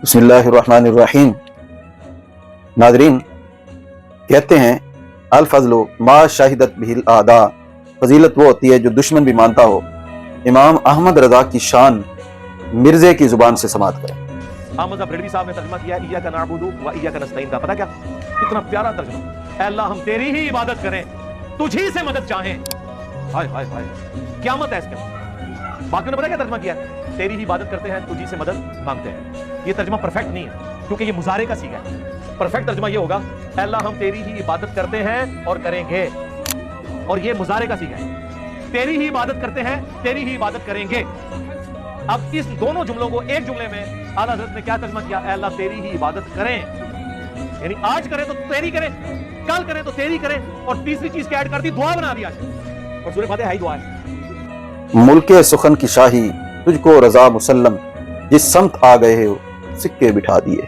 بسم اللہ الرحمن الرحیم۔ ناظرین، کہتے ہیں الفضل ما شاہدت بہ الاعداء، فضیلت وہ ہوتی ہے جو دشمن بھی مانتا ہو۔ امام احمد رضا کی شان مرزے کی زبان سے سماعت کریں۔ احمد بریلوی صاحب نے ترجمہ کیا ایاک نعبد و ایاک نستعین کا، پتہ کیا کتنا پیارا ترجمہ، اے اللہ ہم تیری ہی عبادت کریں، تجھ ہی سے مدد چاہیں۔ ہائے ہائے ہائے، قیامت ہے اس کے اندر۔ باقی نے پتہ کیا ترجمہ کیا ہے؟ تیری ہی عبادت کرتے ہیں، تجھ ہی سے مدد مانگتے ہیں۔ یہ ترجمہ پرفیکٹ نہیں ہے کیونکہ یہ مضارع کا صیغہ ہے۔ پرفیکٹ ترجمہ یہ ہوگا اے اللہ ہم تیری ہی عبادت کرتے ہیں اور کریں گے، اور یہ مضارع کا صیغہ ہے۔ تیری ہی عبادت کرتے ہیں، تیری ہی عبادت کریں گے۔ اب اس دونوں جملوں کو ایک جملے میں اعلیٰ حضرت نے کیا ترجمہ کیا؟ اے اللہ تیری ہی عبادت کریں، یعنی آج کریں تو تیری کریں، کل کریں تو تیری کریں، اور تیسری چیز کیا ایڈ کر دی؟ دعا بنا دیا۔ اور سورہ فاتحہ ہی دعا ہے۔ ملک سخن کی شاہی تجھ کو رضا مسلم، جس سمت آ گئے ہو سکے بٹھا دیے۔